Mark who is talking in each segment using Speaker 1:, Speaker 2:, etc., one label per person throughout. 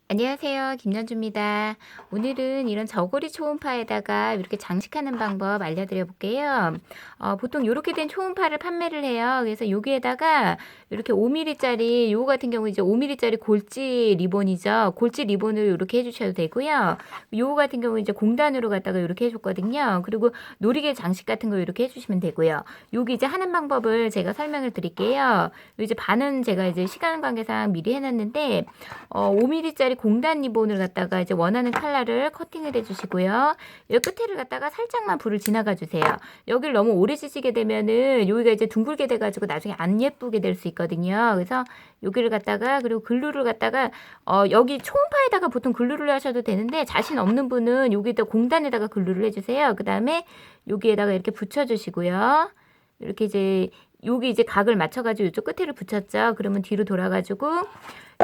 Speaker 1: 안녕하세요. 김연주입니다. 오늘은 이런 저고리 초음파에다가 이렇게 장식하는 방법 알려드려 볼게요. 보통 이렇게 된 초음파를 판매를 해요. 그래서 여기에다가 이렇게 5mm짜리, 요거 같은 경우 이제 5mm짜리 골지 리본이죠. 골지 리본을 이렇게 해주셔도 되고요. 요거 같은 경우 이제 공단으로 갖다가 이렇게 해줬거든요. 그리고 놀이개 장식 같은 거 이렇게 해주시면 되고요. 여기 이제 하는 방법을 제가 설명을 드릴게요. 이제 반은 제가 이제 시간 관계상 미리 해놨는데, 5mm짜리 공단 리본을 갖다가 이제 원하는 컬러를 커팅을 해주시고요. 이 끝에를 갖다가 살짝만 불을 지나가 주세요. 여기를 너무 오래 지시게 되면은 여기가 이제 둥글게 돼가지고 나중에 안 예쁘게 될 수 있거든요. 그래서 여기를 갖다가 그리고 글루를 갖다가 여기 초음파에다가 보통 글루를 하셔도 되는데 자신 없는 분은 여기다 공단에다가 글루를 해주세요. 그 다음에 여기에다가 이렇게 붙여주시고요. 이렇게 이제 여기 이제 각을 맞춰가지고 이쪽 끝에를 붙였죠. 그러면 뒤로 돌아가지고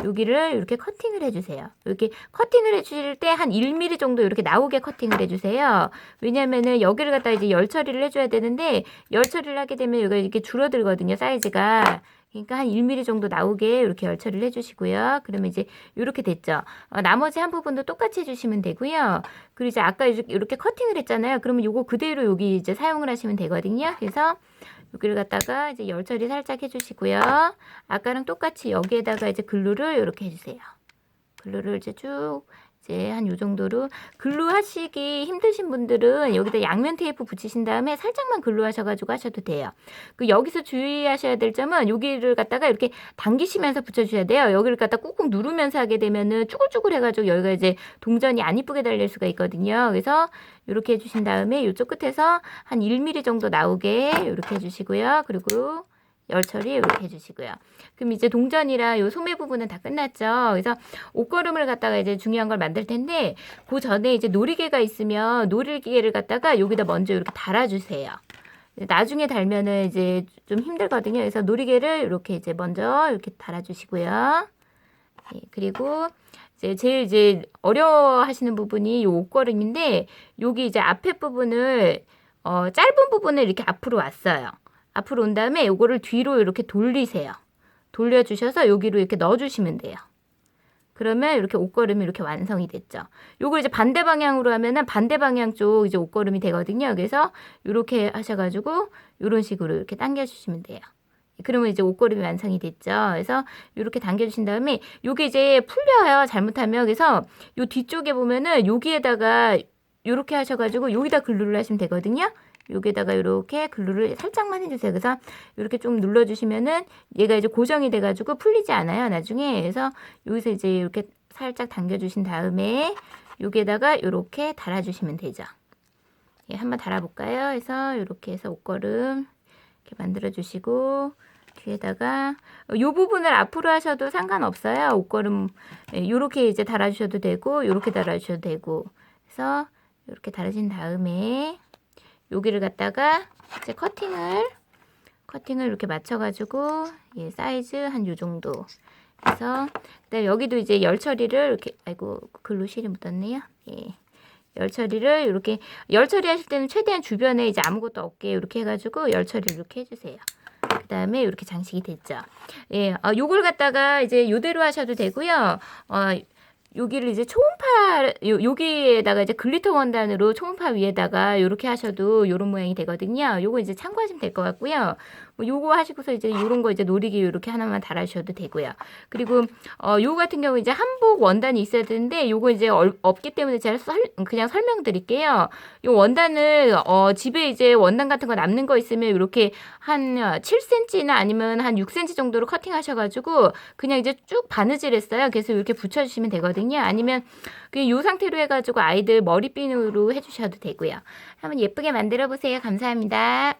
Speaker 1: 여기를 이렇게 커팅을 해주세요. 이렇게 커팅을 해주실 때 한 1mm 정도 이렇게 나오게 커팅을 해주세요. 왜냐면은 여기를 갖다 이제 열 처리를 해줘야 되는데 열 처리를 하게 되면 여기가 이렇게 줄어들거든요. 사이즈가. 그러니까 한 1mm 정도 나오게 이렇게 열 처리를 해주시고요. 그러면 이제 이렇게 됐죠. 나머지 한 부분도 똑같이 해주시면 되고요. 그리고 이제 아까 이렇게 커팅을 했잖아요. 그러면 요거 그대로 여기 이제 사용을 하시면 되거든요. 그래서 여기를 갖다가 이제 열 처리 살짝 해주시고요. 아까랑 똑같이 여기에다가 이제 글루를 이렇게 해주세요. 글루를 이제 쭉 이제 한 요 정도로 글루 하시기 힘드신 분들은 여기다 양면 테이프 붙이신 다음에 살짝만 글루 하셔가지고 하셔도 돼요. 그 여기서 주의하셔야 될 점은 여기를 갖다가 이렇게 당기시면서 붙여주셔야 돼요. 여기를 갖다 꾹꾹 누르면서 하게 되면은 쭈글쭈글 해가지고 여기가 이제 동전이 안 이쁘게 달릴 수가 있거든요. 그래서 이렇게 해주신 다음에 이쪽 끝에서 한 1mm 정도 나오게 이렇게 해주시고요. 그리고 열 처리 이렇게 해주시고요. 그럼 이제 동전이랑 요 소매 부분은 다 끝났죠. 그래서 옷걸음을 갖다가 이제 중요한 걸 만들 텐데 그 전에 이제 놀이개가 있으면 놀이개를 갖다가 여기다 먼저 이렇게 달아주세요. 나중에 달면은 이제 좀 힘들거든요. 그래서 놀이개를 이렇게 이제 먼저 이렇게 달아주시고요. 그리고 이제 제일 이제 어려워하시는 부분이 요 옷걸음인데 여기 이제 앞에 부분을 짧은 부분을 이렇게 앞으로 왔어요. 앞으로 온 다음에 요거를 뒤로 이렇게 돌리세요. 돌려주셔서 여기로 이렇게 넣어주시면 돼요. 그러면 이렇게 옷걸음이 이렇게 완성이 됐죠. 요걸 이제 반대 방향으로 하면은 반대 방향 쪽 이제 옷걸음이 되거든요. 그래서 이렇게 하셔가지고 이런 식으로 이렇게 당겨주시면 돼요. 그러면 이제 옷걸음이 완성이 됐죠. 그래서 이렇게 당겨주신 다음에 요게 이제 풀려요. 잘못하면. 그래서 요 뒤쪽에 보면은 여기에다가 이렇게 하셔가지고 여기다 글루를 하시면 되거든요. 여기다가 이렇게 글루를 살짝만 해주세요. 그래서 이렇게 좀 눌러주시면은 얘가 이제 고정이 돼가지고 풀리지 않아요. 나중에. 그래서 여기서 이제 이렇게 살짝 당겨주신 다음에 여기에다가 이렇게 달아주시면 되죠. 예, 한번 달아볼까요? 그래서 이렇게 해서 옷걸음 이렇게 만들어주시고 뒤에다가 이 부분을 앞으로 하셔도 상관없어요. 옷걸음 이렇게 이제 달아주셔도 되고 이렇게 달아주셔도 되고 그래서 이렇게 달아진 다음에 여기를 갖다가 이제 커팅을 이렇게 맞춰가지고 예, 사이즈 한 요 정도 해서 그다음에 여기도 이제 열 처리를 이렇게 아이고 글루 실이 묻었네요. 예. 열 처리를 이렇게 열 처리하실 때는 최대한 주변에 이제 아무것도 없게 이렇게 해가지고 열 처리를 이렇게 해주세요. 그 다음에 이렇게 장식이 됐죠. 예, 요걸 갖다가 이제 요대로 하셔도 되고요. 여기를 이제 초음파 여기에다가 이제 글리터 원단으로 초음파 위에다가 요렇게 하셔도 요런 모양이 되거든요. 요거 이제 참고하시면 될 것 같고요. 요거 하시고서 이제 요런 거 이제 놀이기 요렇게 하나만 달아주셔도 되고요. 그리고 요거 같은 경우 이제 한복 원단이 있어야 되는데 요거 이제 없기 때문에 제가 그냥 설명드릴게요. 요 원단을 집에 이제 원단 같은 거 남는 거 있으면 이렇게 한 7cm나 아니면 한 6cm 정도로 커팅하셔가지고 그냥 이제 쭉 바느질했어요. 그래서 이렇게 붙여주시면 되거든요. 아니면 그냥 요 상태로 해가지고 아이들 머리핀으로 해주셔도 되고요. 한번 예쁘게 만들어 보세요. 감사합니다.